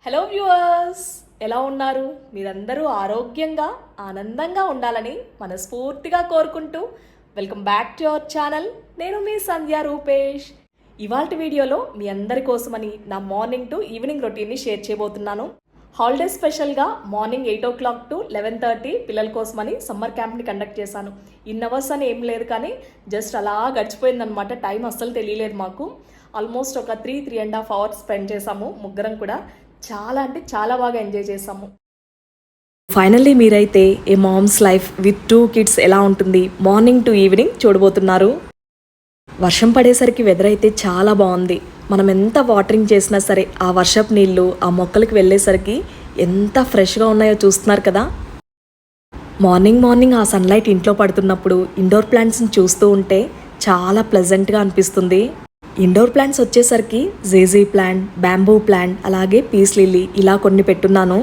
Hello viewers, ఎలా ఉన్నారు? మీరందరూ ఆరోగ్యంగా ఆనందంగా ఉండాలని మనస్ఫూర్తిగా కోరుకుంటూ welcome back to our channel. నేను మీ సంధ్య రూపేష్. ఇవాల్టి వీడియోలో మీ అందరి కోసమని నా మార్నింగ్ టు ఈవినింగ్ రొటీన్ని షేర్ చేయబోతున్నాను. హాలిడే స్పెషల్గా మార్నింగ్ 8 o'clock to 11:30 పిల్లల కోసమని సమ్మర్ క్యాంప్ని కండక్ట్ చేశాను. ఇన్ అవర్స్ అని ఏం లేదు, కానీ జస్ట్ అలా గడిచిపోయిందనమాట. టైం అస్సలు తెలియలేదు మాకు. ఆల్మోస్ట్ ఒక 3.5 hours స్పెండ్ చేసాము ముగ్గురం కూడా. చాలా అంటే చాలా బాగా ఎంజాయ్ చేసాము. ఫైనల్లీ మీరైతే ఏ మామ్స్ లైఫ్ విత్ 2 kids ఎలా ఉంటుంది మార్నింగ్ టు ఈవినింగ్ చూడబోతున్నారు. వర్షం పడేసరికి వెదర్ అయితే చాలా బాగుంది. మనం ఎంత వాటరింగ్ చేసినా సరే ఆ వర్షపు నీళ్ళు ఆ మొక్కలకి వెళ్ళేసరికి ఎంత ఫ్రెష్గా ఉన్నాయో చూస్తున్నారు కదా. మార్నింగ్ ఆ సన్లైట్ ఇంట్లో పడుతున్నప్పుడు ఇండోర్ ప్లాంట్స్ని చూస్తూ ఉంటే చాలా ప్లెజెంట్గా అనిపిస్తుంది. ఇండోర్ ప్లాంట్స్ వచ్చేసరికి జేజీ ప్లాంట్, బ్యాంబూ ప్లాంట్, అలాగే పీస్ లిల్లీ ఇలా కొన్ని పెట్టున్నాను.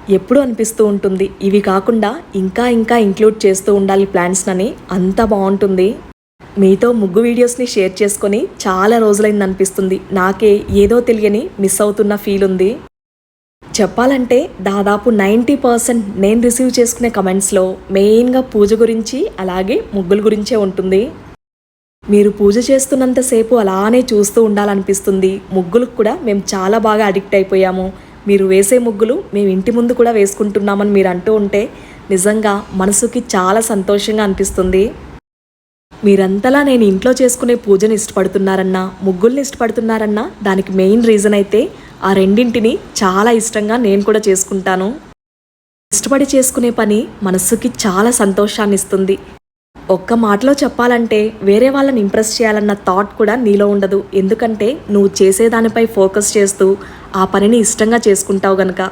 ఎప్పుడు అనిపిస్తూ ఉంటుంది ఇవి కాకుండా ఇంకా ఇంక్లూడ్ చేస్తూ ఉండాలి ప్లాంట్స్నని. అంత బాగుంటుంది. మీతో ముగ్గు వీడియోస్ని షేర్ చేసుకొని చాలా రోజులైంది అనిపిస్తుంది. నాకే ఏదో తెలియని మిస్ అవుతున్న ఫీల్ ఉంది. చెప్పాలంటే దాదాపు 90% నేను రిసీవ్ చేసుకునే కమెంట్స్లో మెయిన్గా పూజ గురించి అలాగే ముగ్గుల గురించే ఉంటుంది. మీరు పూజ చేస్తున్నంతసేపు అలానే చూస్తూ ఉండాలనిపిస్తుంది. ముగ్గులకు కూడా మేము చాలా బాగా అడిక్ట్ అయిపోయాము. మీరు వేసే ముగ్గులు మేము ఇంటి ముందు కూడా వేసుకుంటున్నామని మీరు అంటూ ఉంటే నిజంగా మనసుకి చాలా సంతోషంగా అనిపిస్తుంది. మీరంతలా నేను ఇంట్లో చేసుకునే పూజను ఇష్టపడుతున్నారన్నా ముగ్గుల్ని ఇష్టపడుతున్నారన్నా దానికి మెయిన్ రీజన్ అయితే ఆ రెండింటిని చాలా ఇష్టంగా నేను కూడా చేసుకుంటాను. ఇష్టపడి చేసుకునే పని మనసుకి చాలా సంతోషాన్ని ఇస్తుంది. ఒక్క మాటలో చెప్పాలంటే వేరే వాళ్ళని ఇంప్రెస్ చేయాలన్న థాట్ కూడా నీలో ఉండదు. ఎందుకంటే నువ్వు చేసేదానిపై ఫోకస్ చేస్తూ ఆ పనిని ఇష్టంగా చేసుకుంటావు గనక.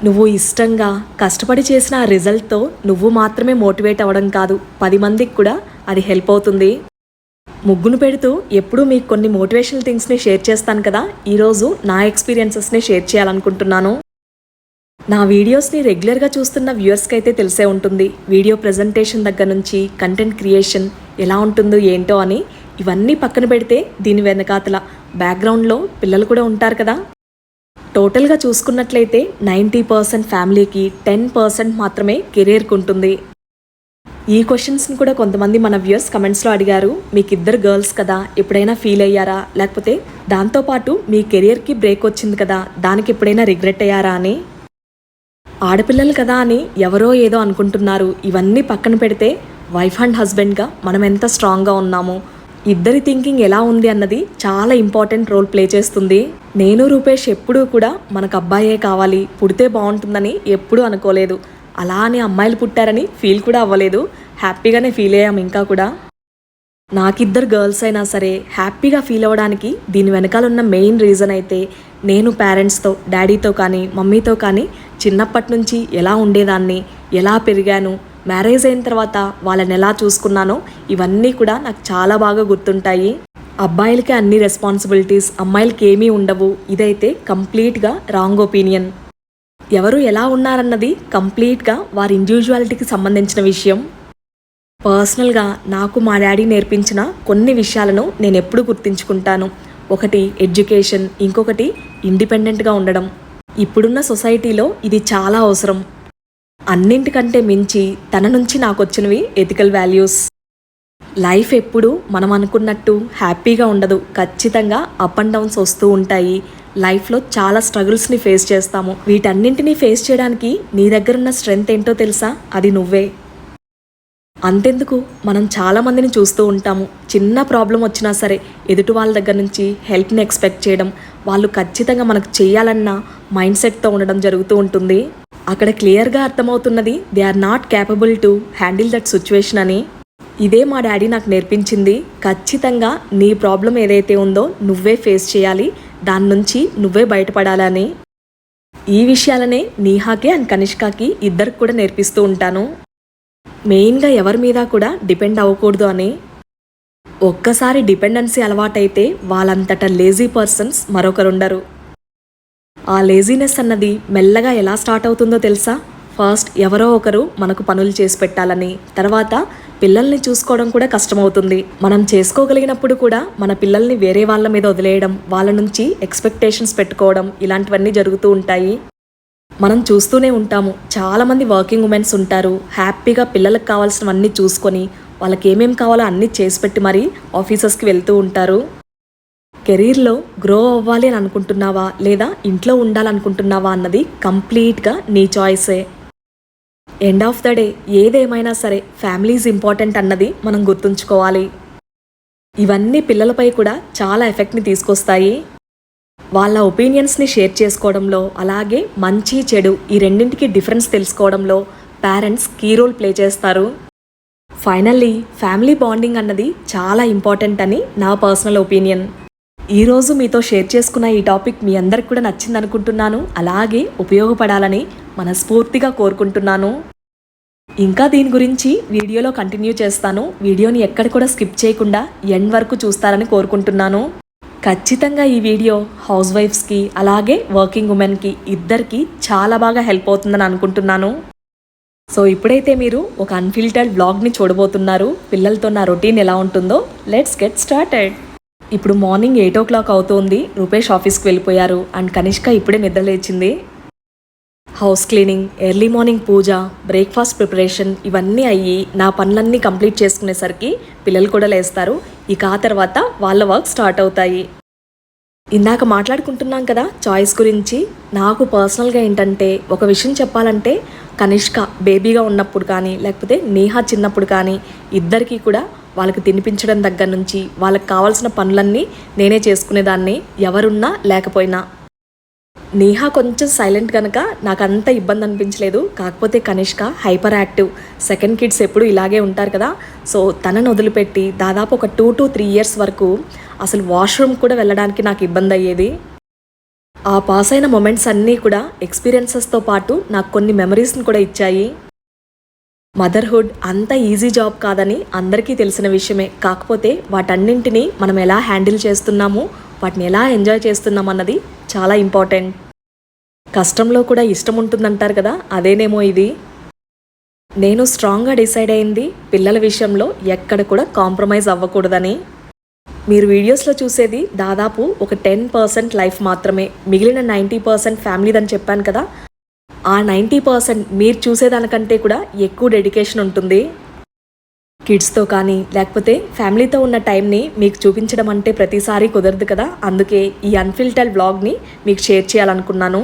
నువ్వు ఇష్టంగా కష్టపడి చేసిన ఆ రిజల్ట్తో నువ్వు మాత్రమే మోటివేట్ అవ్వడం కాదు, 10 మందికి కూడా అది హెల్ప్ అవుతుంది. ముగ్గును పెడుతూ ఎప్పుడూ మీకు కొన్ని మోటివేషనల్ థింగ్స్ని షేర్ చేస్తాను కదా. ఈరోజు నా ఎక్స్పీరియన్సెస్ని షేర్ చేయాలనుకుంటున్నాను. నా వీడియోస్ని రెగ్యులర్గా చూస్తున్న వ్యూవర్స్కి అయితే తెలిసే ఉంటుంది. వీడియో ప్రజెంటేషన్ దగ్గర నుంచి కంటెంట్ క్రియేషన్ ఎలా ఉంటుందో ఏంటో అని. ఇవన్నీ పక్కన పెడితే దీని వెనకాతల బ్యాక్గ్రౌండ్లో పిల్లలు కూడా ఉంటారు కదా. టోటల్గా చూసుకున్నట్లయితే 90% ఫ్యామిలీకి 10% మాత్రమే కెరీర్కి ఉంటుంది. ఈ క్వశ్చన్స్ని కూడా కొంతమంది మన వ్యూయర్స్ కమెంట్స్లో అడిగారు. మీకు 2 girls కదా, ఎప్పుడైనా ఫీల్ అయ్యారా? లేకపోతే దాంతోపాటు మీ కెరియర్కి బ్రేక్ వచ్చింది కదా, దానికి ఎప్పుడైనా రిగ్రెట్ అయ్యారా అని. ఆడపిల్లలు కదా అని ఎవరో ఏదో అనుకుంటున్నారు. ఇవన్నీ పక్కన పెడితే వైఫ్ అండ్ హస్బెండ్గా మనం ఎంత స్ట్రాంగ్గా ఉన్నామో, ఇద్దరి థింకింగ్ ఎలా ఉంది అన్నది చాలా ఇంపార్టెంట్ రోల్ ప్లే చేస్తుంది. నేను రూపేష్ ఎప్పుడూ కూడా మనకు అబ్బాయే కావాలి, పుడితే బాగుంటుందని ఎప్పుడూ అనుకోలేదు. అలా అని అమ్మాయిలు పుట్టారని ఫీల్ కూడా అవ్వలేదు. హ్యాపీగానే ఫీల్ అయ్యాం. ఇంకా కూడా నాకు 2 girls అయినా సరే హ్యాపీగా ఫీల్ అవ్వడానికి దీని వెనకాల ఉన్న మెయిన్ రీజన్ అయితే నేను పేరెంట్స్తో, డాడీతో కానీ మమ్మీతో కానీ చిన్నప్పటి నుంచి ఎలా ఉండేదాన్ని, ఎలా పెరిగాను, మ్యారేజ్ అయిన తర్వాత వాళ్ళని ఎలా చూసుకున్నానో ఇవన్నీ కూడా నాకు చాలా బాగా గుర్తుంటాయి. అబ్బాయిలకి అన్ని రెస్పాన్సిబిలిటీస్, అమ్మాయిలకి ఏమీ ఉండవు. ఇదైతే కంప్లీట్గా రాంగ్ ఒపీనియన్. ఎవరు ఎలా ఉన్నారన్నది కంప్లీట్గా వారి ఇండివిజువాలిటీకి సంబంధించిన విషయం. పర్సనల్గా నాకు మా డాడీ నేర్పించిన కొన్ని విషయాలను నేను ఎప్పుడు గుర్తుంచుకుంటాను. ఒకటి ఎడ్యుకేషన్, ఇంకొకటి ఇండిపెండెంట్గా ఉండడం. ఇప్పుడున్న సొసైటీలో ఇది చాలా అవసరం. అన్నింటికంటే మించి తన నుంచి నాకు వచ్చినవి ఎథికల్ వాల్యూస్. లైఫ్ ఎప్పుడు మనం అనుకున్నట్టు హ్యాపీగా ఉండదు. ఖచ్చితంగా అప్ అండ్ డౌన్స్ వస్తూ ఉంటాయి. లైఫ్లో చాలా స్ట్రగుల్స్ని ఫేస్ చేస్తాము. వీటన్నింటినీ ఫేస్ చేయడానికి నీ దగ్గరున్న స్ట్రెంగ్త్ ఏంటో తెలుసా? అది నువ్వే. అంతెందుకు, మనం చాలామందిని చూస్తూ ఉంటాము. చిన్న ప్రాబ్లం వచ్చినా సరే ఎదుటి వాళ్ళ దగ్గర నుంచి హెల్ప్ని ఎక్స్పెక్ట్ చేయడం, వాళ్ళు ఖచ్చితంగా మనకు చేయాలన్న మైండ్ సెట్తో ఉండడం జరుగుతూ ఉంటుంది. అక్కడ క్లియర్గా అర్థమవుతున్నది they are not capable to handle that situation అని. ఇదే మా డాడీ నాకు నేర్పించింది. ఖచ్చితంగా నీ ప్రాబ్లం ఏదైతే ఉందో నువ్వే ఫేస్ చేయాలి, దాని నుంచి నువ్వే బయటపడాలని. ఈ విషయాలనే నీహాకి అండ్ కనిష్కాకి ఇద్దరికి కూడా నేర్పిస్తూ ఉంటాను. మెయిన్గా ఎవరి మీద కూడా డిపెండ్ అవ్వకూడదు అని. ఒక్కసారి డిపెండెన్సీ అలవాటైతే వాళ్ళంతటా లేజీ పర్సన్స్ మరొకరుండరు. ఆ లేజీనెస్ అన్నది మెల్లగా ఎలా స్టార్ట్ అవుతుందో తెలుసా? ఫస్ట్ ఎవరో ఒకరు మనకు పనులు చేసి పెట్టాలని, తర్వాత పిల్లల్ని చూసుకోవడం కూడా కష్టమవుతుంది. మనం చేసుకోగలిగినప్పుడు కూడా మన పిల్లల్ని వేరే వాళ్ళ మీద వదిలేయడం, వాళ్ళ నుంచి ఎక్స్పెక్టేషన్స్ పెట్టుకోవడం ఇలాంటివన్నీ జరుగుతూ ఉంటాయి. మనం చూస్తూనే ఉంటాము, చాలామంది వర్కింగ్ ఉమెన్స్ ఉంటారు, హ్యాపీగా పిల్లలకు కావాల్సినవన్నీ చూసుకొని వాళ్ళకి ఏమేమి కావాలో అన్నీ చేసి పెట్టి మరీ ఆఫీసెస్కి వెళ్తూ ఉంటారు. కెరీర్లో గ్రో అవ్వాలి అని అనుకుంటున్నావా లేదా ఇంట్లో ఉండాలనుకుంటున్నావా అన్నది కంప్లీట్గా నీ చాయిసే. ఎండ్ ఆఫ్ ద డే ఏదేమైనా సరే ఫ్యామిలీ ఈజ్ ఇంపార్టెంట్ అన్నది మనం గుర్తుంచుకోవాలి. ఇవన్నీ పిల్లలపై కూడా చాలా ఎఫెక్ట్ని తీసుకొస్తాయి. వాళ్ళ ఒపీనియన్స్ని షేర్ చేసుకోవడంలో, అలాగే మంచి చెడు ఈ రెండింటికి డిఫరెన్స్ తెలుసుకోవడంలో పేరెంట్స్ కీ రోల్ ప్లే చేస్తారు. ఫైనల్లీ ఫ్యామిలీ బాండింగ్ అన్నది చాలా ఇంపార్టెంట్ అని నా పర్సనల్ ఒపీనియన్. ఈరోజు మీతో షేర్ చేసుకున్న ఈ టాపిక్ మీ అందరికి కూడా నచ్చింది అనుకుంటున్నాను, అలాగే ఉపయోగపడాలని మనస్ఫూర్తిగా కోరుకుంటున్నాను. ఇంకా దీని గురించి వీడియోలో కంటిన్యూ చేస్తాను. వీడియోని ఎక్కడ కూడా స్కిప్ చేయకుండా ఎండ్ వరకు చూస్తారని కోరుకుంటున్నాను. ఖచ్చితంగా ఈ వీడియో హౌస్ వైఫ్స్కి అలాగే వర్కింగ్ ఉమెన్కి ఇద్దరికి చాలా బాగా హెల్ప్ అవుతుందని అనుకుంటున్నాను. సో ఇప్పుడైతే మీరు ఒక అన్ఫిల్టర్డ్ వ్లాగ్ని చూడబోతున్నారు. పిల్లలతో నా రొటీన్ ఎలా ఉంటుందో లెట్స్ గెట్ స్టార్టెడ్. ఇప్పుడు మార్నింగ్ 8 o'clock అవుతోంది. రూపేష్ ఆఫీస్కి వెళ్ళిపోయారు అండ్ కనిష్క ఇప్పుడే నిద్రలేచింది. హౌస్ క్లీనింగ్, ఎర్లీ మార్నింగ్ పూజ, బ్రేక్ఫాస్ట్ ప్రిపరేషన్ ఇవన్నీ అయ్యి నా పనులన్నీ కంప్లీట్ చేసుకునేసరికి పిల్లలు కూడా లేస్తారు. ఇక ఆ తర్వాత వాళ్ళ వర్క్ స్టార్ట్ అవుతాయి. ఇందాక మాట్లాడుకుంటున్నాం కదా చాయిస్ గురించి. నాకు పర్సనల్గా ఏంటంటే ఒక విషయం చెప్పాలంటే, కనిష్క బేబీగా ఉన్నప్పుడు కానీ లేకపోతే నేహా చిన్నప్పుడు కానీ ఇద్దరికీ కూడా వాళ్ళకి తినిపించడం దగ్గర నుంచి వాళ్ళకి కావాల్సిన పనులన్నీ నేనే చేసుకునేదాన్ని, ఎవరున్నా లేకపోయినా. నేహా కొంచెం సైలెంట్ కనుక నాకు అంత ఇబ్బంది అనిపించలేదు. కాకపోతే Kanishka hyper active. Second kids ఎప్పుడు ఇలాగే ఉంటారు కదా. సో తనను వదిలిపెట్టి దాదాపు ఒక 2 to 3 years వరకు అసలు వాష్రూమ్ కూడా వెళ్ళడానికి నాకు ఇబ్బంది అయ్యేది. ఆ పాస్ అయిన మొమెంట్స్ అన్నీ కూడా ఎక్స్పీరియన్సెస్తో పాటు నాకు కొన్ని మెమరీస్ని కూడా ఇచ్చాయి. మదర్హుడ్ అంత ఈజీ జాబ్ కాదని అందరికీ తెలిసిన విషయమే. కాకపోతే వాటన్నింటినీ మనం ఎలా హ్యాండిల్ చేస్తున్నాము, వాటిని ఎలా ఎంజాయ్ చేస్తున్నాం అన్నది చాలా ఇంపార్టెంట్. కష్టంలో కూడా ఇష్టం ఉంటుందంటారు కదా, అదేనేమో ఇది. నేను స్ట్రాంగ్గా డిసైడ్ అయింది పిల్లల విషయంలో ఎక్కడ కూడా కాంప్రమైజ్ అవ్వకూడదని. మీరు వీడియోస్లో చూసేది దాదాపు ఒక 10% లైఫ్ మాత్రమే, మిగిలిన 90% ఫ్యామిలీదని చెప్పాను కదా. ఆ 90% మీరు చూసేదానికంటే కూడా ఎక్కువ డెడికేషన్ ఉంటుంది. కిడ్స్తో కానీ లేకపోతే ఫ్యామిలీతో ఉన్న టైంని మీకు చూపించడం అంటే ప్రతిసారి కుదరదు కదా. అందుకే ఈ అన్ఫిల్టర్డ్ వ్లాగ్ని మీకు షేర్ చేయాలనుకున్నాను.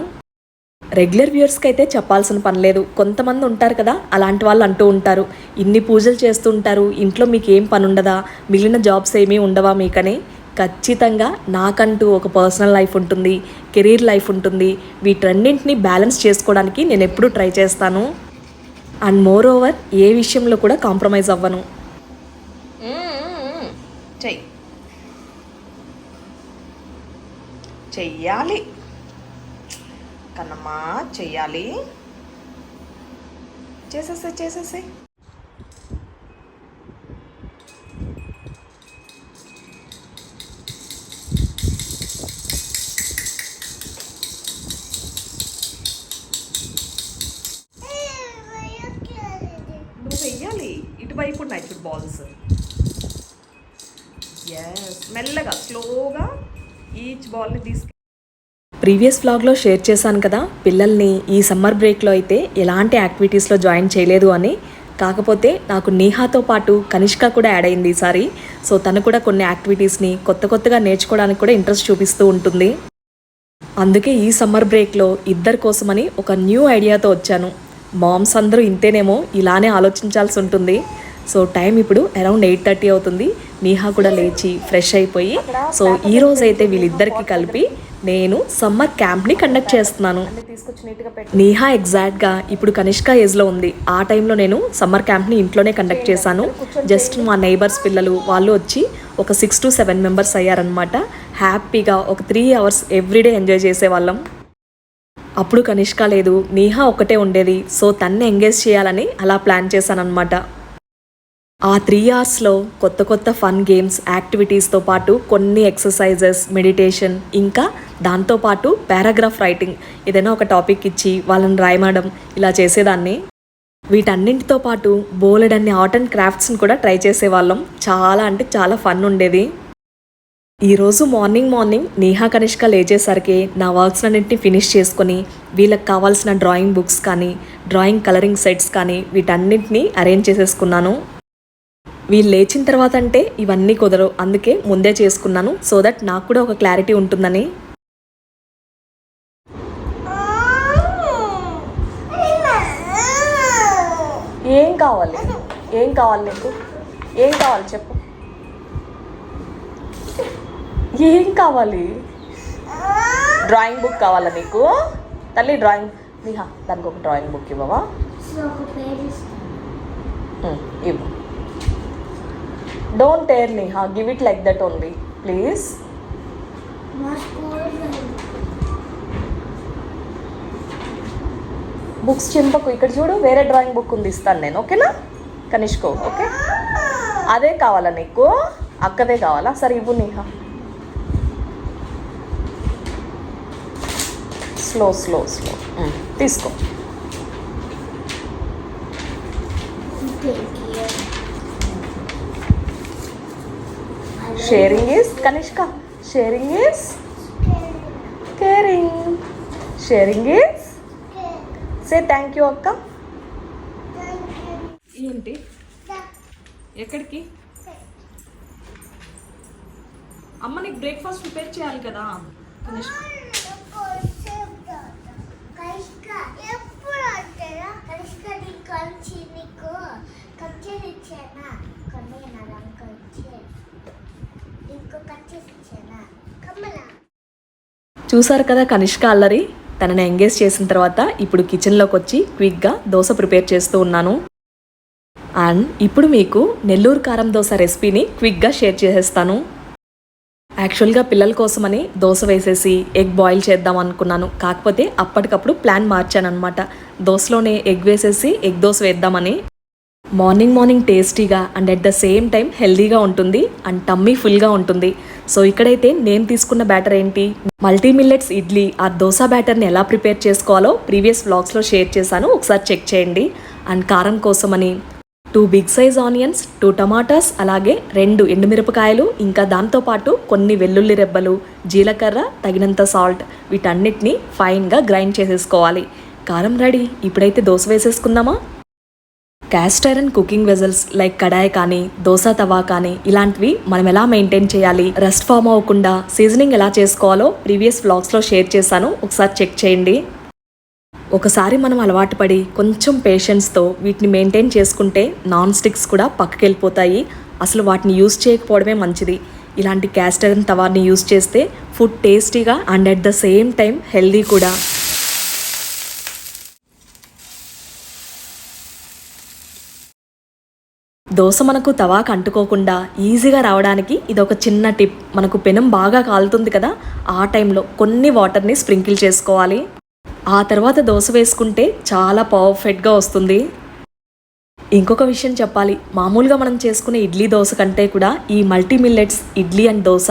రెగ్యులర్ వ్యూవర్స్కి అయితే చెప్పాల్సిన పని లేదు. కొంతమంది ఉంటారు కదా, అలాంటి వాళ్ళు అంటూ ఉంటారు, ఇన్ని పూజలు చేస్తూ ఉంటారు, ఇంట్లో మీకు ఏం పని ఉండదా, మిగిలిన జాబ్స్ ఏమీ ఉండవా మీకని. ఖచ్చితంగా నాకంటూ ఒక పర్సనల్ లైఫ్ ఉంటుంది, కెరీర్ లైఫ్ ఉంటుంది. వీటన్నింటినీ బ్యాలెన్స్ చేసుకోవడానికి నేను ఎప్పుడూ ట్రై చేస్తాను. అండ్ మోర్ ఓవర్ ఏ విషయంలో కూడా కాంప్రమైజ్ అవ్వను. చెయ్యాలి కన్నమ్మా, చెయ్యాలి. చేసేసే నువ్వు వెయ్యాలి. ఇటువైపు ఉన్నాయి చూడు బాల్స్. ఎస్, మెల్లగా స్లోగా ఈచ్ బాల్ని తీసుకు. ప్రీవియస్ వ్లాగ్లో షేర్ చేశాను కదా, పిల్లల్ని ఈ సమ్మర్ బ్రేక్లో అయితే ఎలాంటి యాక్టివిటీస్లో జాయిన్ చేయలేదు అని. కాకపోతే నాకు నేహాతో పాటు కనిష్క కూడా యాడ్ అయింది ఈసారి. సో తను కూడా కొన్ని యాక్టివిటీస్ని కొత్తగా నేర్చుకోవడానికి కూడా ఇంట్రెస్ట్ చూపిస్తూ ఉంటుంది. అందుకే ఈ సమ్మర్ బ్రేక్లో ఇద్దరి కోసమని ఒక న్యూ ఐడియాతో వచ్చాను. మామ్స్ అందరూ ఇంతేనేమో, ఇలానే ఆలోచించాల్సి ఉంటుంది. సో టైం ఇప్పుడు అరౌండ్ 8:30 అవుతుంది. నేహా కూడా లేచి ఫ్రెష్ అయిపోయి, సో ఈరోజు అయితే వీళ్ళిద్దరికి కలిపి నేను సమ్మర్ క్యాంప్ని కండక్ట్ చేస్తున్నాను. నేహా ఎగ్జాక్ట్గా ఇప్పుడు కనిష్క ఏజ్లో ఉంది. ఆ టైంలో నేను సమ్మర్ క్యాంప్ని ఇంట్లోనే కండక్ట్ చేశాను. జస్ట్ మా నైబర్స్ పిల్లలు వాళ్ళు వచ్చి ఒక 6 to 7 members అయ్యారనమాట. హ్యాపీగా ఒక 3 hours ఎవ్రీడే ఎంజాయ్ చేసేవాళ్ళం. అప్పుడు కనిష్క లేదు, నేహా ఒక్కటే ఉండేది. సో తన్ని ఎంగేజ్ చేయాలని అలా ప్లాన్ చేశాను అనమాట. ఆ 3 hours కొత్త ఫన్ గేమ్స్ యాక్టివిటీస్తో పాటు కొన్ని ఎక్సర్సైజెస్, మెడిటేషన్, ఇంకా దాంతోపాటు పారాగ్రాఫ్ రైటింగ్, ఏదైనా ఒక టాపిక్ ఇచ్చి వాళ్ళని రాయమడం ఇలా చేసేదాన్ని. వీటన్నింటితో పాటు బోలెడన్ని ఆర్ట్ అండ్ క్రాఫ్ట్స్ని కూడా ట్రై చేసేవాళ్ళం. చాలా అంటే చాలా ఫన్ ఉండేది. ఈరోజు మార్నింగ్ నేహా కనిష్క లేచేసరికి నా వర్క్స్ అన్నింటినీ ఫినిష్ చేసుకొని వీళ్ళకి కావాల్సిన డ్రాయింగ్ బుక్స్ కానీ డ్రాయింగ్ కలరింగ్ సెట్స్ కానీ వీటన్నింటినీ అరేంజ్ చేసేసుకున్నాను. వీళ్ళు లేచిన తర్వాత అంటే ఇవన్నీ కుదరవు, అందుకే ముందే చేసుకున్నాను సో దట్ నాకు కూడా ఒక క్లారిటీ ఉంటుందని. ఏం కావాలి నీకు? ఏం కావాలి చెప్పు. ఏం కావాలి? డ్రాయింగ్ బుక్ కావాలా నీకు? తల్లి డ్రాయింగ్ నిహా, దానికి ఒక డ్రాయింగ్ బుక్ ఇవ్వవా? ఇవ్వు. Don't tear Niha, give it like that only please. Books చింపకు. ఇక్కడ చూడు, వేరే డ్రాయింగ్ బుక్ ఉంది, ఇస్తాను నేను. ఓకేనా కనిష్కో? ఓకే, అదే కావాలా నీకు? అక్కదే కావాలా? సరే ఇవ్వు నిహా. స్లో తీసుకో. Sharing is Kanishka, sharing is caring, sharing is say thank you అక్క. ఏంటి? ఎక్కడికి? అమ్మ నీకు బ్రేక్ఫాస్ట్ ప్రిపేర్ చేయాలి కదా కనిష్క. చూసారు కదా కనిష్క అల్లరి. తనని ఎంగేజ్ చేసిన తర్వాత ఇప్పుడు కిచెన్లోకి వచ్చి క్విక్గా దోశ ప్రిపేర్ చేస్తూ ఉన్నాను. అండ్ ఇప్పుడు మీకు నెల్లూరు కారం దోశ రెసిపీని క్విక్గా షేర్ చేసేస్తాను. యాక్చువల్గా పిల్లల కోసమని దోశ వేసేసి ఎగ్ బాయిల్ చేద్దాం అనుకున్నాను. కాకపోతే అప్పటికప్పుడు ప్లాన్ మార్చాను అనమాట. దోశలోనే ఎగ్ వేసేసి ఎగ్ దోశ వేద్దామని. మార్నింగ్ టేస్టీగా and at the same time హెల్దీగా ఉంటుంది అండ్ టమ్మీ ఫుల్గా ఉంటుంది. సో ఇక్కడైతే నేను తీసుకున్న బ్యాటర్ ఏంటి, మల్టీ మిల్లెట్స్ ఇడ్లీ ఆ దోశ బ్యాటర్ని ఎలా ప్రిపేర్ చేసుకోవాలో ప్రీవియస్ వ్లాగ్స్లో షేర్ చేశాను, ఒకసారి చెక్ చేయండి. అండ్ కారం కోసమని 2 బిగ్ సైజ్ ఆనియన్స్, 2 టమాటాస్, అలాగే 2 ఎండుమిరపకాయలు, ఇంకా దాంతోపాటు కొన్ని వెల్లుల్లి రెబ్బలు, జీలకర్ర, తగినంత సాల్ట్, వీటన్నిటిని ఫైన్గా గ్రైండ్ చేసేసుకోవాలి. కారం రెడీ. ఇప్పుడైతే దోశ వేసేసుకుందామా? Cast iron cooking vessels like kadai కానీ దోశ తవా కానీ ఇలాంటివి మనం ఎలా మెయింటైన్ చేయాలి, రస్ట్ ఫామ్ అవ్వకుండా సీజనింగ్ ఎలా చేసుకోవాలో ప్రీవియస్ వ్లాగ్స్లో షేర్ చేశాను, ఒకసారి చెక్ చేయండి. ఒకసారి మనం అలవాటు పడి కొంచెం పేషెన్స్తో వీటిని మెయింటైన్ చేసుకుంటే నాన్ స్టిక్స్ కూడా పక్కకి వెళ్ళిపోతాయి. అసలు వాటిని యూజ్ చేయకపోవడమే మంచిది. ఇలాంటి క్యాస్ట్ ఐరన్ తవాని యూజ్ చేస్తే ఫుడ్ టేస్టీగా and at the same time healthy కూడా. దోశ మనకు తవాకు అంటుకోకుండా ఈజీగా రావడానికి ఇదొక చిన్న టిప్. మనకు పెనం బాగా కాలుతుంది కదా, ఆ టైంలో కొన్ని వాటర్ని స్ప్రింకిల్ చేసుకోవాలి. ఆ తర్వాత దోశ వేసుకుంటే చాలా పర్ఫెక్ట్గా వస్తుంది. ఇంకొక విషయం చెప్పాలి, మామూలుగా మనం చేసుకునే ఇడ్లీ దోశ కంటే కూడా ఈ multi millets idli and dosa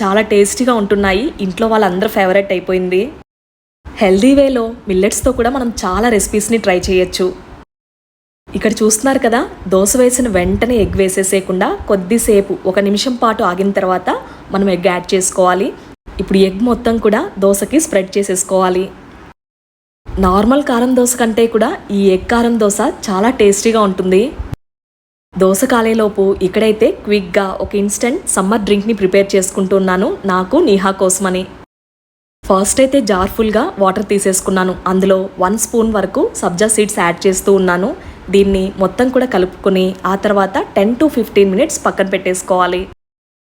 చాలా టేస్టీగా ఉంటున్నాయి. ఇంట్లో వాళ్ళందరూ ఫేవరెట్ అయిపోయింది. హెల్దీ వేలో మిల్లెట్స్తో కూడా మనం చాలా రెసిపీస్ని ట్రై చేయొచ్చు. ఇక్కడ చూస్తున్నారు కదా, దోశ వేసిన వెంటనే ఎగ్ వేసేసేయకుండా కొద్దిసేపు 1 నిమిషం పాటు ఆగిన తర్వాత మనం ఎగ్ యాడ్ చేసుకోవాలి. ఇప్పుడు ఎగ్ మొత్తం కూడా దోశకి స్ప్రెడ్ చేసేసుకోవాలి. నార్మల్ కారం దోశ కంటే కూడా ఈ ఎగ్ కారం దోశ చాలా టేస్టీగా ఉంటుంది. దోశ కాలేలోపు ఇక్కడైతే క్విక్గా ఒక ఇన్స్టెంట్ సమ్మర్ డ్రింక్ని ప్రిపేర్ చేసుకుంటున్నాను, నాకు నీహా కోసమని. ఫస్ట్ అయితే జార్ ఫుల్గా వాటర్ తీసేసుకున్నాను. అందులో 1 స్పూన్ వరకు సబ్జా సీడ్స్ యాడ్ చేస్తూ ఉన్నాను. దీన్ని మొత్తం కూడా కలుపుకొని ఆ తర్వాత 10 to 15 మినిట్స్ పక్కన పెట్టేసుకోవాలి.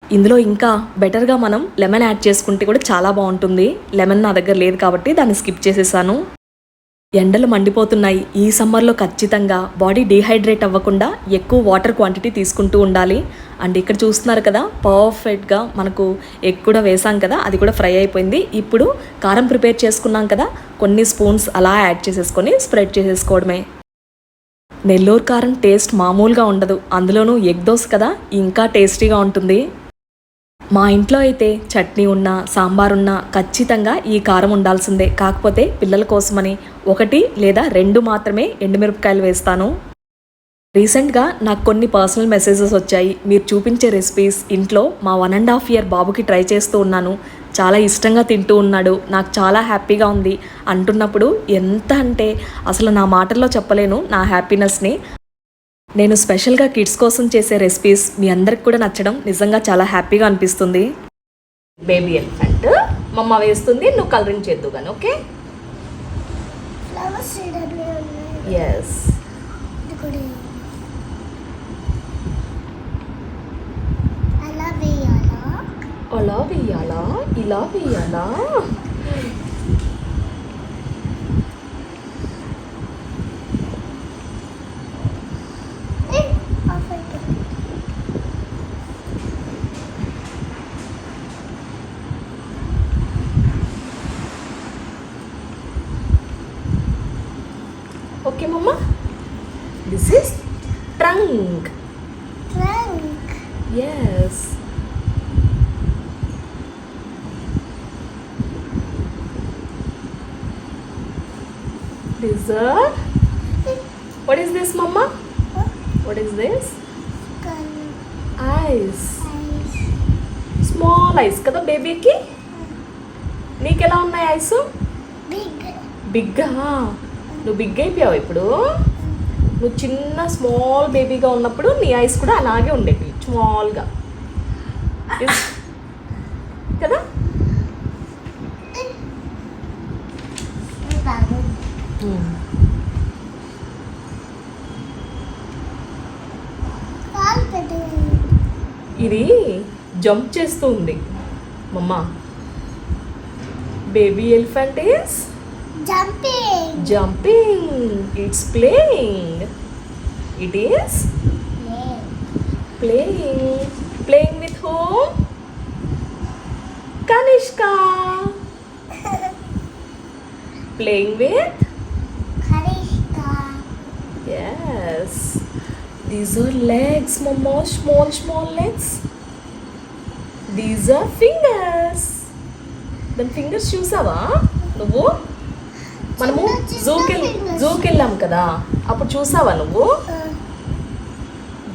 ఇందులో ఇంకా బెటర్గా మనం లెమన్ యాడ్ చేసుకుంటే కూడా చాలా బాగుంటుంది. లెమన్ నా దగ్గర లేదు కాబట్టి దాన్ని స్కిప్ చేసేసాను. ఎండలు మండిపోతున్నాయి. ఈ సమ్మర్లో ఖచ్చితంగా బాడీ డీహైడ్రేట్ అవ్వకుండా ఎక్కువ వాటర్ క్వాంటిటీ తీసుకుంటూ ఉండాలి. అండ్ ఇక్కడ చూస్తున్నారు కదా, పర్ఫెక్ట్గా మనకు ఎగ్ కూడా వేసాం కదా, అది కూడా ఫ్రై అయిపోయింది. ఇప్పుడు కారం ప్రిపేర్ చేసుకున్నాం కదా, కొన్ని స్పూన్స్ అలా యాడ్ చేసేసుకొని స్ప్రెడ్ చేసేసుకోవడమే. నెల్లూరు కారం టేస్ట్ మామూలుగా ఉండదు, అందులోనూ ఎగ్ దోశ కదా ఇంకా టేస్టీగా ఉంటుంది. మా ఇంట్లో అయితే చట్నీ ఉన్నా సాంబార్ ఉన్నా ఖచ్చితంగా ఈ కారం ఉండాల్సిందే. కాకపోతే పిల్లల కోసమని 1 లేదా 2 మాత్రమే ఎండుమిరపకాయలు వేస్తాను. రీసెంట్గా నాకు కొన్ని పర్సనల్ మెసేజెస్ వచ్చాయి. మీరు చూపించే రెసిపీస్ ఇంట్లో మా 1.5 ఇయర్ బాబుకి ట్రై చేస్తూ ఉన్నాను, చాలా ఇష్టంగా తింటూ ఉన్నాడు, నాకు చాలా హ్యాపీగా ఉంది అంటున్నప్పుడు ఎంత అంటే అసలు నా మాటల్లో చెప్పలేను నా హ్యాపీనెస్ని. నేను స్పెషల్గా కిడ్స్ కోసం చేసే రెసిపీస్ మీ అందరికి కూడా నచ్చడం నిజంగా చాలా హ్యాపీగా అనిపిస్తుంది. బేబీ ఎలిఫెంట్ మమ్మ వేస్తుంది, నువ్వు కలరింగ్ చేద్దు కానీ. ఓకే, ఫ్లవర్స్ ఇడనే ఉన్నాయి. ఎస్. ఇది కూడా అలా వేయాలా? అలా వేయాలా, ఇలా వేయాలా? ఆఫ్ అయిపోయింది. ఓకే మమ్మ, this is trunk. Trunk. Yes. Dessert. What is this, Mama? What is this? Eyes. Small eyes కదా బేబీకి. నీకు ఎలా ఉన్నాయి ఐస్? బిగ్. బిగ్గా. నువ్వు బిగ్ అయిపోయావు ఇప్పుడు. నువ్వు చిన్న స్మాల్ బేబీగా ఉన్నప్పుడు నీ ఐస్ కూడా అలాగే ఉండేవి, స్మాల్గా కదా. కాల్ పెద్దగా. ఇది జంప్ చేస్తూ ఉంది మమ్మ. Baby elephant is jumping. jumping, it's playing, it is playing with whom? Kanishka. Playing with, Karishka. yes, these are legs mama, small legs. These are fingers. దాని ఫింగర్స్ చూసావా నువ్వు? మనము జూకి వెళ్ళాం కదా, అప్పుడు చూసావా నువ్వు?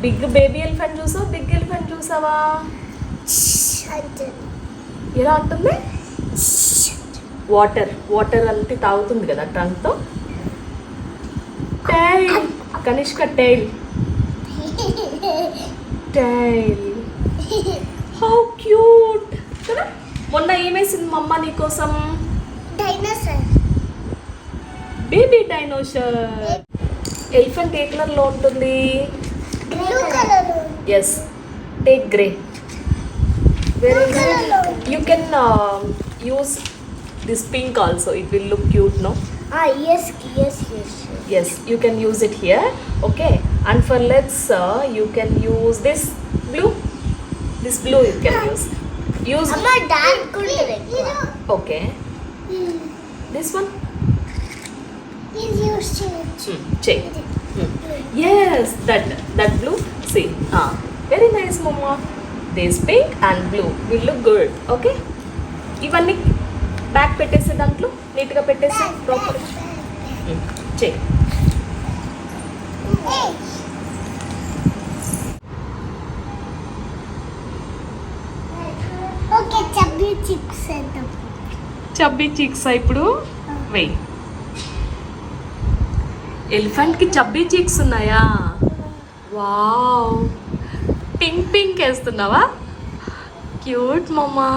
బిగ్ బేబీ ఎలిఫెంట్ చూసావా, బిగ్ ఎలిఫెంట్ చూసావా? ఎలా ఉంటుంది? వాటర్ అంతే తాగుతుంది కదా ట్రంక్తో. Tail, Kanishka tail. How cute కదా. మొన్న ఏమేసింది మమ్మ నీకోసం? డైనోసార్. Baby dinosaur. ఎలిఫెంట్ ఏ కలర్లో ఉంటుంది? Blue colour. Yes, take grey. Blue colour. You can use this pink also, it will look cute, no? Yes. Yes, you can use it here. Okay, and for legs you can use this blue you can use అమ్మ dark ఉంటుంది. okay, this one ఇది use check. Yes, that blue, see, very nice mama. This pink and blue will look good. Okay, ఇవన్నీ back పెట్టేసి దాంట్లో నీట్గా పెట్టేసి proper చెయ్యి. Okay, chubby chips వేద్దాం. చబ్బీ చీక్స్ ఇప్పుడు వెయ్యి. ఎలిఫెంట్కి చబ్బీ చీక్స్ ఉన్నాయా? వావ్, పింక్ వేస్తున్నావా? క్యూట్ మమ్మా,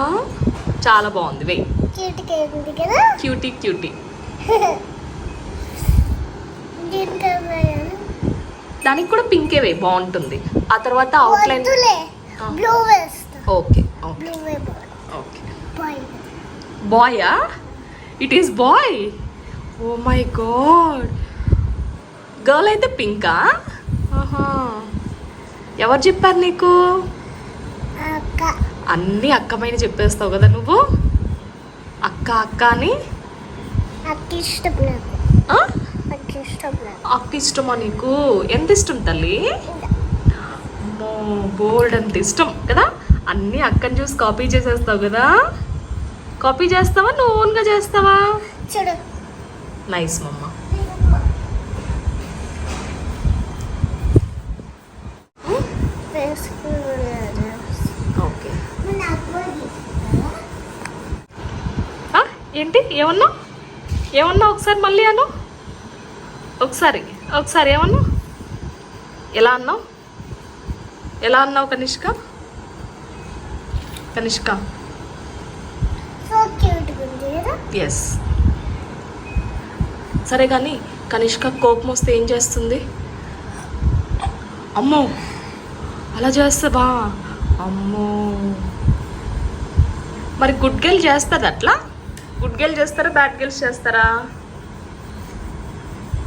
చాలా బాగుంది. వెయ్యి. క్యూట్గా ఉంది కదా. క్యూటీ. దీనికి దానికి కూడా పింకే వేయి, బాగుంటుంది. ఆ తర్వాత అవుట్లైన్. బ్లూ వేస్తా. Okay blue okay. బాయ్. బాయా? It is boy. Oh my god, girl అయితే పింకా? ఎవరు చెప్పారు నీకు? అక్క. అన్నీ అక్కమైన చెప్పేస్తావు కదా నువ్వు. అక్క అని. అక్క ఇష్టం నాకు. ఆ? అక్క ఇష్టం నాకు. అక్క ఇష్టమా నీకు? ఎంత ఇష్టం తల్లి? బోల్డ్ అంత ఇష్టం కదా. అన్నీ అక్కని చూసి కాపీ చేసేస్తావు కదా. కాపీ చేస్తావా, నువ్వు ఓన్గా చేస్తావా? చూడు. నైస్ మమ్మ. ఓకే. ఏంటి ఏమన్నా ఒకసారి మళ్ళీ అను. ఒకసారి ఏమన్నా, ఎలా అన్నావు కనిష్క? ఎస్. సరే కానీ కనిష్క కోపం వస్తే ఏం చేస్తుంది? అమ్మో అలా చేస్తావా? అమ్మో, మరి గుడ్ గర్ల్ చేస్తుంది అట్లా? గుడ్ గర్ల్ చేస్తారా, బ్యాడ్ గర్ల్స్ చేస్తారా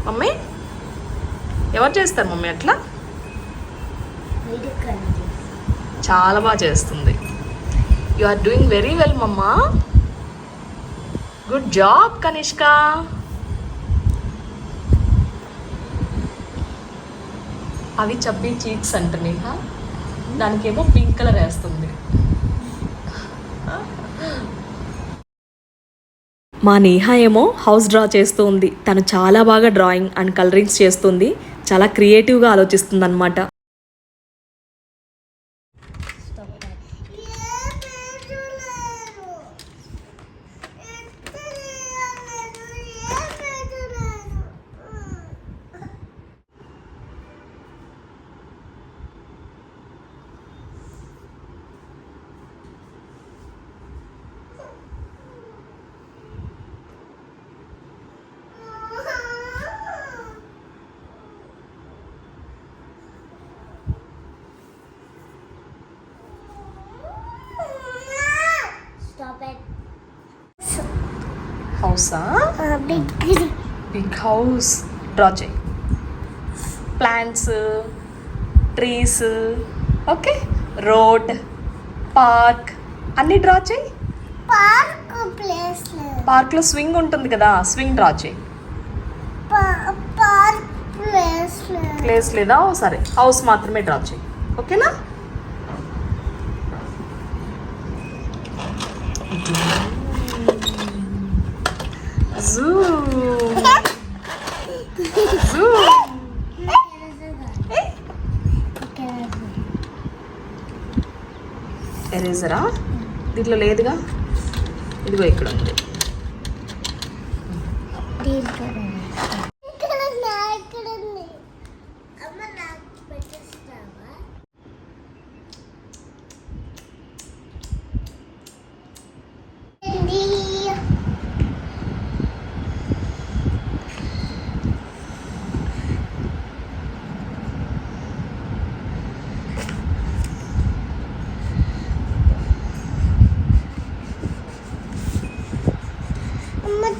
మమ్మీ? ఎవరు చేస్తారు మమ్మీ అట్లా? చాలా బాగా చేస్తుంది. You are doing very well mamma. Good job Kanishka. అవి చబ్బీ చీక్స్ అంట నేహ, దానికేమో పింక్ కలర్ వేస్తుంది. మా నేహ ఏమో హౌస్ డ్రా చేస్తూ ఉంది. తను చాలా బాగా డ్రాయింగ్ అండ్ కలరింగ్స్ చేస్తుంది. చాలా క్రియేటివ్గా ఆలోచిస్తుంది అనమాట. హౌసా? బిగ్ హౌస్ డ్రా చేయి. Plants, trees, okay, road, park అన్నీ డ్రా చేయి. పార్క్లో స్వింగ్ ఉంటుంది కదా, స్వింగ్ డ్రా చేయి. ప్లేస్ లేదా? సరే, హౌస్ మాత్రమే డ్రా చేయి. ఓకేనా? ఎరేజరా దీంట్లో లేదుగా, ఇదిగో ఇక్కడ ఉంది.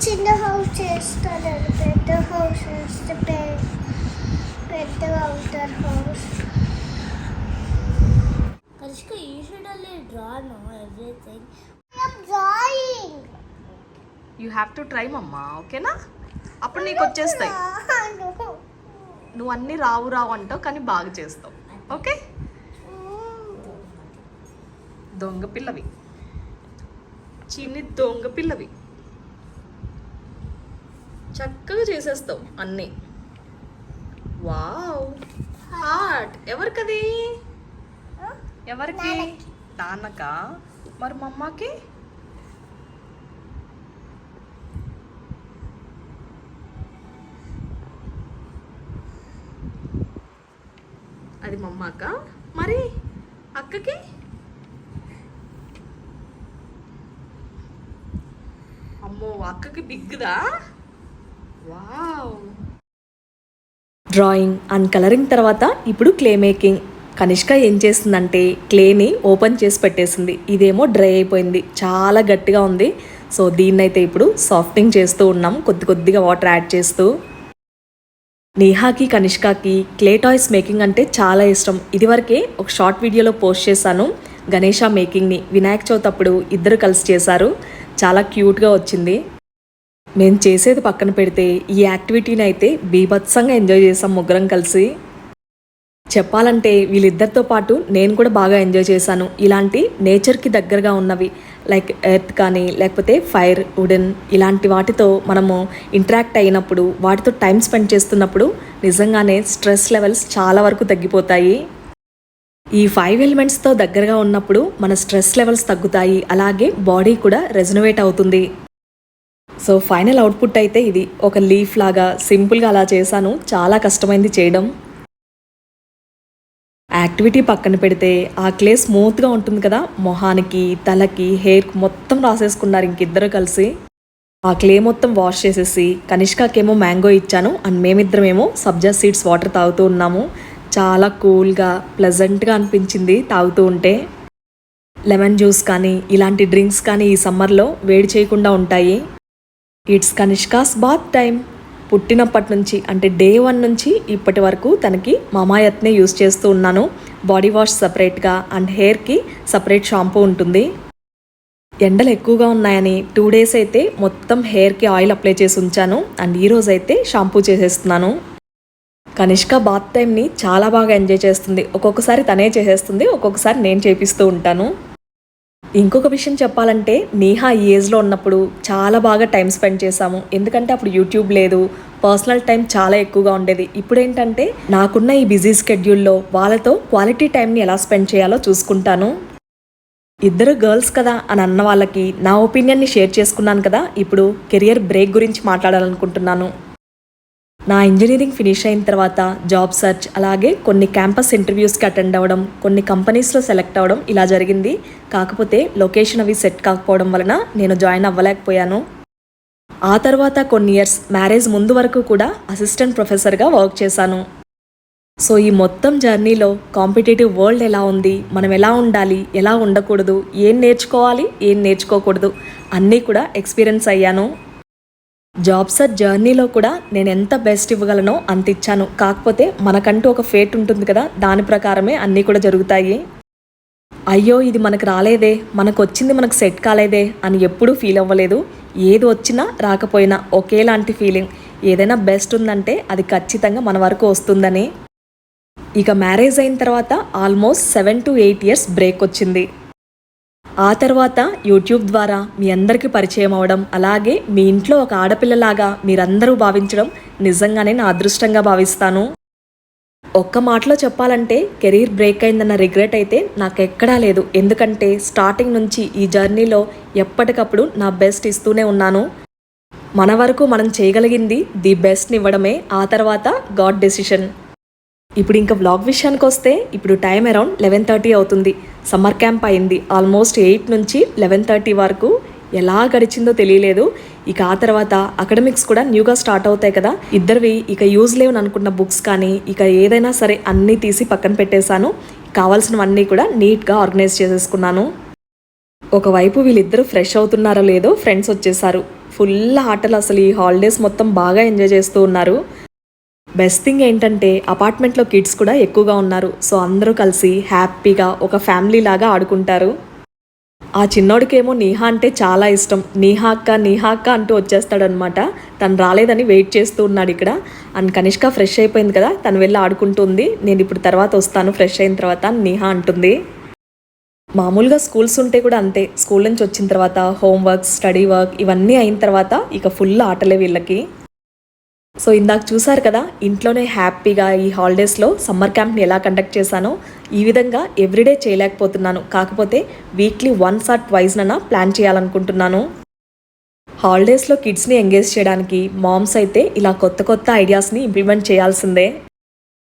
చిన్న హౌస్ చేస్తాను, పెద్ద హౌస్ చేస్తే పెద్దగా అవుతారు house. Karishka, you should only draw now everything. I am drawing. You have to try మమ్మా, ఓకేనా? అప్పుడు నీకు వచ్చేస్తాయి. నువ్వు అన్నీ రావు అంటావు కానీ బాగా చేస్తావు. ఓకే? దొంగ పిల్లవి, చిన్ని దొంగ పిల్లవి. చక్కగా చేసేస్తావు అన్నీ. వావ్, హార్ట్ ఎవరికది? ఎవరికి? నాన్నక. మరి మమ్మకి? అది మమ్మక. మరి అక్కకి? అమ్మో, అక్కకి బిగ్గుదా? వావ్. డ్రాయింగ్ అండ్ కలరింగ్ తర్వాత ఇప్పుడు క్లే మేకింగ్. కనిష్క ఏం చేస్తుందంటే క్లేని ఓపెన్ చేసి పెట్టేసింది. ఇదేమో డ్రై అయిపోయింది, చాలా గట్టిగా ఉంది. సో దీన్నైతే ఇప్పుడు సాఫ్టింగ్ చేస్తూ ఉన్నాం, కొద్దిగా వాటర్ యాడ్ చేస్తూ. నేహాకి కనిష్కకి క్లే టాయ్స్ మేకింగ్ అంటే చాలా ఇష్టం. ఇదివరకే ఒక షార్ట్ వీడియోలో పోస్ట్ చేశాను గణేష మేకింగ్ని. వినాయక చవితి అప్పుడు ఇద్దరు కలిసి చేశారు, చాలా క్యూట్గా వచ్చింది. మేము చేసేది పక్కన పెడితే ఈ యాక్టివిటీని అయితే బీభత్సంగా ఎంజాయ్ చేసాం ముగ్గురం కలిసి. చెప్పాలంటే వీళ్ళిద్దరితో పాటు నేను కూడా బాగా ఎంజాయ్ చేశాను. ఇలాంటి నేచర్కి దగ్గరగా ఉన్నవి లైక్ ఎర్త్ కానీ లేకపోతే ఫైర్, వుడెన్ ఇలాంటి వాటితో మనము ఇంటరాక్ట్ అయినప్పుడు, వాటితో టైం స్పెండ్ చేస్తున్నప్పుడు నిజంగానే స్ట్రెస్ లెవెల్స్ చాలా వరకు తగ్గిపోతాయి. ఈ 5 ఎలిమెంట్స్తో దగ్గరగా ఉన్నప్పుడు మన స్ట్రెస్ లెవెల్స్ తగ్గుతాయి, అలాగే బాడీ కూడా రెజనవేట్ అవుతుంది. సో ఫైనల్ అవుట్పుట్ అయితే ఇది ఒక లీఫ్ లాగా సింపుల్గా అలా చేశాను. చాలా కష్టమైంది చేయడం. యాక్టివిటీ పక్కన పెడితే ఆ క్లే స్మూత్గా ఉంటుంది కదా, మొహానికి, తలకి, హెయిర్కి మొత్తం రాసేసుకున్నారు ఇంకిద్దరు కలిసి. ఆ క్లే మొత్తం వాష్ చేసేసి కనిష్కాకేమో మ్యాంగో ఇచ్చాను అండ్ మేమిద్దరమేమో సబ్జా సీడ్స్ వాటర్ తాగుతూ ఉన్నాము. చాలా కూల్గా ప్లెజెంట్గా అనిపించింది తాగుతూ ఉంటే. లెమన్ జ్యూస్ కానీ ఇలాంటి డ్రింక్స్ కానీ ఈ సమ్మర్లో వేడి చేయకుండా ఉంటాయి. It's Kanishka's bath time. పుట్టినప్పటి నుంచి అంటే డే 1 నుంచి ఇప్పటి వరకు తనకి మామాయత్నే యూస్ చేస్తూ ఉన్నాను. బాడీ వాష్ సపరేట్గా అండ్ హెయిర్కి సపరేట్ షాంపూ ఉంటుంది. ఎండలు ఎక్కువగా ఉన్నాయని 2 డేస్ అయితే మొత్తం హెయిర్కి ఆయిల్ అప్లై చేసి ఉంచాను అండ్ ఈరోజు అయితే షాంపూ చేసేస్తున్నాను. కనిష్క బాత్ టైంని చాలా బాగా ఎంజాయ్ చేస్తుంది. ఒక్కొక్కసారి తనే చేసేస్తుంది, ఒక్కొక్కసారి నేను చేపిస్తూ ఉంటాను. ఇంకొక విషయం చెప్పాలంటే నీహా ఈ ఏజ్లో ఉన్నప్పుడు చాలా బాగా టైం స్పెండ్ చేశాము. ఎందుకంటే అప్పుడు యూట్యూబ్ లేదు, పర్సనల్ టైం చాలా ఎక్కువగా ఉండేది. ఇప్పుడు ఏంటంటే నాకున్న ఈ బిజీ స్కెడ్యూల్లో వాళ్ళతో క్వాలిటీ టైంని ఎలా స్పెండ్ చేయాలో చూసుకుంటాను. ఇద్దరు గర్ల్స్ కదా అని అన్న వాళ్ళకి నా ఒపీనియన్ని షేర్ చేసుకున్నాను కదా. ఇప్పుడు కెరియర్ బ్రేక్ గురించి మాట్లాడాలనుకుంటున్నాను. నా ఇంజనీరింగ్ ఫినిష్ అయిన తర్వాత జాబ్ సర్చ్, అలాగే కొన్ని క్యాంపస్ ఇంటర్వ్యూస్కి అటెండ్ అవ్వడం, కొన్ని కంపెనీస్లో సెలెక్ట్ అవ్వడం ఇలా జరిగింది. కాకపోతే లొకేషన్ అవి సెట్ కాకపోవడం వలన నేను జాయిన్ అవ్వలేకపోయాను. ఆ తర్వాత కొన్ని ఇయర్స్ మ్యారేజ్ ముందు వరకు కూడా అసిస్టెంట్ ప్రొఫెసర్గా వర్క్ చేశాను. సో ఈ మొత్తం జర్నీలో కాంపిటేటివ్ వరల్డ్ ఎలా ఉంది, మనం ఎలా ఉండాలి, ఎలా ఉండకూడదు, ఏం నేర్చుకోవాలి, ఏం నేర్చుకోకూడదు అన్నీ కూడా ఎక్స్పీరియన్స్ అయ్యాను. జాబ్ సర్చ్ జర్నీలో కూడా నేను ఎంత బెస్ట్ ఇవ్వగలనో అంత ఇచ్చాను. కాకపోతే మనకంటూ ఒక ఫేట్ ఉంటుంది కదా, దాని ప్రకారమే అన్నీ కూడా జరుగుతాయి. అయ్యో ఇది మనకు రాలేదే, మనకు వచ్చింది మనకు సెట్ కాలేదే అని ఎప్పుడూ ఫీల్ అవ్వలేదు. ఏది వచ్చినా రాకపోయినా ఒకేలాంటి ఫీలింగ్. ఏదైనా బెస్ట్ ఉందంటే అది ఖచ్చితంగా మన వరకు వస్తుందని. ఇక మ్యారేజ్ అయిన తర్వాత ఆల్మోస్ట్ 7 to 8 years బ్రేక్ వచ్చింది. ఆ తర్వాత యూట్యూబ్ ద్వారా మీ అందరికీ పరిచయం అవ్వడం, అలాగే మీ ఇంట్లో ఒక ఆడపిల్లలాగా మీరందరూ భావించడం నిజంగానే నా అదృష్టంగా భావిస్తాను. ఒక్క మాటలో చెప్పాలంటే కెరీర్ బ్రేక్ అయిందన్న రిగ్రెట్ అయితే నాకెక్కడా లేదు. ఎందుకంటే స్టార్టింగ్ నుంచి ఈ జర్నీలో ఎప్పటికప్పుడు నా బెస్ట్ ఇస్తూనే ఉన్నాను. మన వరకు మనం చేయగలిగింది ది బెస్ట్ని ఇవ్వడమే, ఆ తర్వాత గాడ్ డెసిషన్. ఇప్పుడు ఇంకా వ్లాగ్ విషయానికి వస్తే ఇప్పుడు టైం అరౌండ్ 11:30 అవుతుంది. సమ్మర్ క్యాంప్ అయింది. ఆల్మోస్ట్ 8 నుంచి 11:30 వరకు ఎలా గడిచిందో తెలియలేదు. ఇక ఆ తర్వాత అకాడమిక్స్ కూడా న్యూగా స్టార్ట్ అవుతాయి కదా. ఇద్దరివి ఇక యూజ్ లేవని అనుకున్న బుక్స్ కానీ ఇక ఏదైనా సరే అన్నీ తీసి పక్కన పెట్టేశాను. కావాల్సినవన్నీ కూడా నీట్గా ఆర్గనైజ్ చేసేసుకున్నాను. ఒకవైపు వీళ్ళిద్దరూ ఫ్రెష్ అవుతున్నారో లేదో ఫ్రెండ్స్ వచ్చేసారు. ఫుల్ ఆటలు, అసలు ఈ హాలిడేస్ మొత్తం బాగా ఎంజాయ్ చేస్తూ ఉన్నారు. బెస్ట్ థింగ్ ఏంటంటే అపార్ట్మెంట్లో కిడ్స్ కూడా ఎక్కువగా ఉన్నారు. సో అందరూ కలిసి హ్యాపీగా ఒక ఫ్యామిలీ లాగా ఆడుకుంటారు. ఆ చిన్నోడికేమో నీహా అంటే చాలా ఇష్టం. నీహా అక్క అంటూ వచ్చేస్తాడనమాట. తను రాలేదని వెయిట్ చేస్తూ ఉన్నాడు ఇక్కడ. అండ్ కనిష్క ఫ్రెష్ అయిపోయింది కదా, తను వెళ్ళి ఆడుకుంటుంది. నేను ఇప్పుడు తర్వాత వస్తాను ఫ్రెష్ అయిన తర్వాత నీహా అంటుంది. మామూలుగా స్కూల్స్ ఉంటే కూడా అంతే. స్కూల్ నుంచి వచ్చిన తర్వాత హోంవర్క్, స్టడీ వర్క్ ఇవన్నీ అయిన తర్వాత ఇక ఫుల్ ఆటలే వీళ్ళకి. సో ఇందాక చూసారు కదా, ఇంట్లోనే హ్యాపీగా ఈ హాలిడేస్లో సమ్మర్ క్యాంప్ని ఎలా కండక్ట్ చేశానో. ఈ విధంగా ఎవ్రీడే చేయలేకపోతున్నాను. కాకపోతే వీక్లీ 1 or 2 ప్లాన్ చేయాలనుకుంటున్నాను. హాలిడేస్లో కిడ్స్ని ఎంగేజ్ చేయడానికి మామ్స్ అయితే ఇలా కొత్త కొత్త ఐడియాస్ని ఇంప్లిమెంట్ చేయాల్సిందే.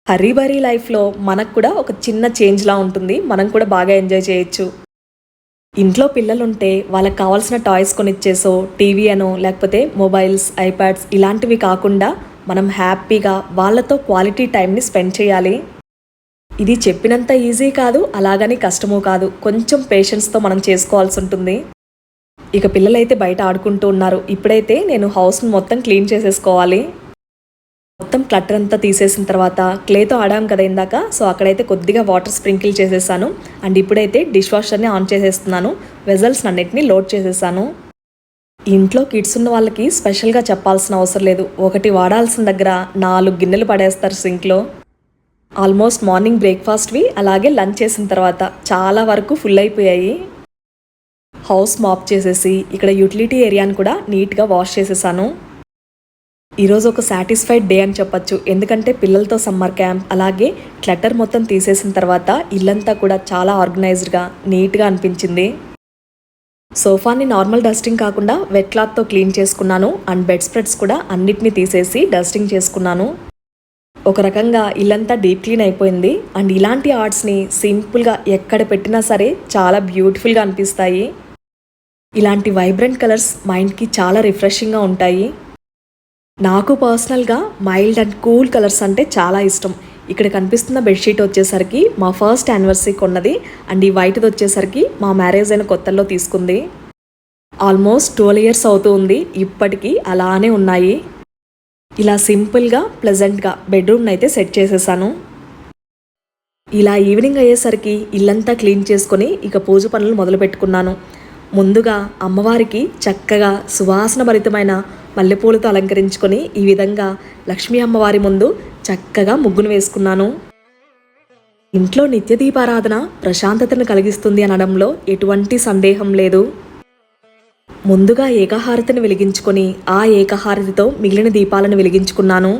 హరీబరీ లైఫ్లో మనకు కూడా ఒక చిన్న చేంజ్లా ఉంటుంది. మనం కూడా బాగా ఎంజాయ్ చేయొచ్చు. ఇంట్లో పిల్లలుంటే వాళ్ళకి కావాల్సిన టాయ్స్ కొనిచ్చేసో, టీవీ అనో లేకపోతే మొబైల్స్, ఐప్యాడ్స్ ఇలాంటివి కాకుండా మనం హ్యాపీగా వాళ్ళతో క్వాలిటీ టైంని స్పెండ్ చేయాలి. ఇది చెప్పినంత ఈజీ కాదు, అలాగని కష్టమూ కాదు. కొంచెం పేషెన్స్తో మనం చేసుకోవాల్సి ఉంటుంది. ఇక పిల్లలైతే బయట ఆడుకుంటూ ఉన్నారు. ఇప్పుడైతే నేను హౌస్ని మొత్తం క్లీన్ చేసేసుకోవాలి. మొత్తం క్లటర్ అంతా తీసేసిన తర్వాత క్లేతో ఆడాం కదా ఇందాక, సో అక్కడైతే కొద్దిగా వాటర్ స్ప్రింకిల్ చేసేసాను. అండ్ ఇప్పుడైతే డిష్ వాషర్ని ఆన్ చేసేస్తున్నాను. వెజల్స్ అన్నిటిని లోడ్ చేసేసాను. ఇంట్లో కిడ్స్ ఉన్న వాళ్ళకి స్పెషల్గా చెప్పాల్సిన అవసరం లేదు. ఒకటి వాడాల్సిన దగ్గర 4 గిన్నెలు పడేస్తారు సింక్లో. ఆల్మోస్ట్ మార్నింగ్ బ్రేక్ఫాస్ట్వి అలాగే లంచ్ చేసిన తర్వాత చాలా వరకు ఫుల్ అయిపోయాయి. హౌస్ మాప్ చేసేసి ఇక్కడ యూటిలిటీ ఏరియాని కూడా నీట్గా వాష్ చేసేసాను. ఈరోజు ఒక సాటిస్ఫైడ్ డే అని చెప్పొచ్చు. ఎందుకంటే పిల్లలతో సమ్మర్ క్యాంప్ అలాగే క్లటర్ మొత్తం తీసేసిన తర్వాత ఇల్లంతా కూడా చాలా ఆర్గనైజ్డ్గా నీట్గా అనిపించింది. సోఫాని నార్మల్ డస్టింగ్ కాకుండా వెట్ క్లాత్తో క్లీన్ చేసుకున్నాను. అండ్ బెడ్ స్ప్రెడ్స్ కూడా అన్నిటినీ తీసేసి డస్టింగ్ చేసుకున్నాను. ఒక రకంగా ఇల్లంతా డీప్ క్లీన్ అయిపోయింది. అండ్ ఇలాంటి ఆర్ట్స్ని సింపుల్గా ఎక్కడ పెట్టినా సరే చాలా బ్యూటిఫుల్గా అనిపిస్తాయి. ఇలాంటి వైబ్రెంట్ కలర్స్ మైండ్కి చాలా రిఫ్రెషింగ్గా ఉంటాయి. నాకు పర్సనల్గా మైల్డ్ అండ్ కూల్ కలర్స్ అంటే చాలా ఇష్టం. ఇక్కడ కనిపిస్తున్న బెడ్షీట్ వచ్చేసరికి మా ఫస్ట్ యానివర్సరీ కొన్నది. అండ్ ఈ వైట్ది వచ్చేసరికి మా మ్యారేజ్ అయిన కొత్తల్లో తీసుకుంది. ఆల్మోస్ట్ 12 years అవుతూ ఉంది. ఇప్పటికీ అలానే ఉన్నాయి. ఇలా సింపుల్గా ప్లెజెంట్గా బెడ్రూమ్ని అయితే సెట్ చేసేసాను. ఇలా ఈవినింగ్ అయ్యేసరికి ఇల్లంతా క్లీన్ చేసుకొని ఇక పూజ పనులు మొదలు పెట్టుకున్నాను. ముందుగా అమ్మవారికి చక్కగా సువాసన భరితమైన మల్లెపూలతో అలంకరించుకొని ఈ విధంగా లక్ష్మీ అమ్మవారి ముందు చక్కగా ముగ్గును వేసుకున్నాను. ఇంట్లో నిత్య దీపారాధన ప్రశాంతతను కలిగిస్తుంది అనడంలో ఎటువంటి సందేహం లేదు. ముందుగా ఏకహారతిని వెలిగించుకొని ఆ ఏకహారతితో మిగిలిన దీపాలను వెలిగించుకున్నాను.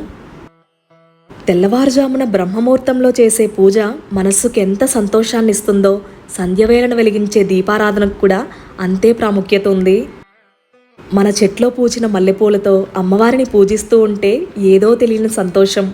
తెల్లవారుజామున బ్రహ్మముహూర్తంలో చేసే పూజ మనస్సుకు ఎంత సంతోషాన్ని ఇస్తుందో సంధ్యవేళను వెలిగించే దీపారాధనకు కూడా అంతే ప్రాముఖ్యత ఉంది. మన చెట్లో పూచిన మల్లెపూలతో అమ్మవారిని పూజిస్తూ ఉంటే ఏదో తెలియని సంతోషం.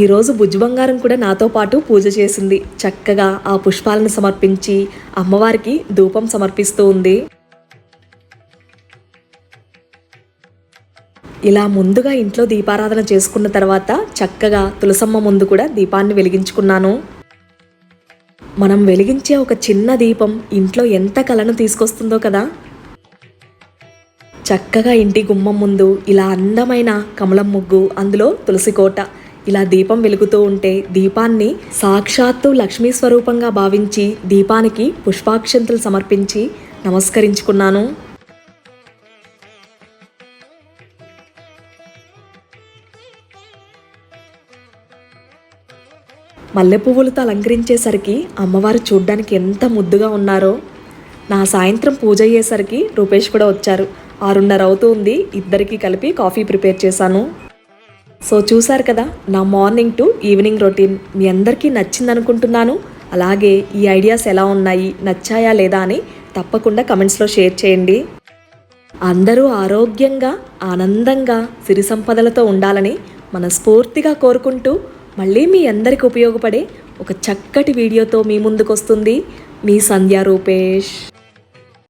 ఈరోజు బుజ్జి బంగారం కూడా నాతో పాటు పూజ చేసింది. చక్కగా ఆ పుష్పాలను సమర్పించి అమ్మవారికి ధూపం సమర్పిస్తూ ఉంది. ఇలా ముందుగా ఇంట్లో దీపారాధన చేసుకున్న తర్వాత చక్కగా తులసమ్మ ముందు కూడా దీపాన్ని వెలిగించుకున్నాను. మనం వెలిగించే ఒక చిన్న దీపం ఇంట్లో ఎంత కళను తీసుకొస్తుందో కదా. చక్కగా ఇంటి గుమ్మం ముందు ఇలా అందమైన కమలం ముగ్గు, అందులో తులసి కోట, ఇలా దీపం వెలుగుతూ ఉంటే దీపాన్ని సాక్షాత్తు లక్ష్మీ స్వరూపంగా భావించి దీపానికి పుష్పాక్షంతలు సమర్పించి నమస్కరించుకున్నాను. మల్లె పువ్వులతో అలంకరించేసరికి అమ్మవారు చూడ్డానికి ఎంత ముద్దుగా ఉన్నారో. నా సాయంత్రం పూజ అయ్యేసరికి రూపేష్ కూడా వచ్చారు. 6:30 అవుతుంది. ఇద్దరికి కలిపి కాఫీ ప్రిపేర్ చేశాను. సో చూసారు కదా నా మార్నింగ్ టు ఈవినింగ్ రొటీన్. మీ అందరికీ నచ్చింది అనుకుంటున్నాను. అలాగే ఈ ఐడియాస్ ఎలా ఉన్నాయి, నచ్చాయా లేదా అని తప్పకుండా కమెంట్స్లో షేర్ చేయండి. అందరూ ఆరోగ్యంగా ఆనందంగా సిరి సంపదలతో ఉండాలని మనస్ఫూర్తిగా కోరుకుంటూ మళ్ళీ మీ అందరికి ఉపయోగపడే ఒక చక్కటి వీడియోతో మీ ముందుకు వస్తుంది మీ సంధ్యా రూపేష్.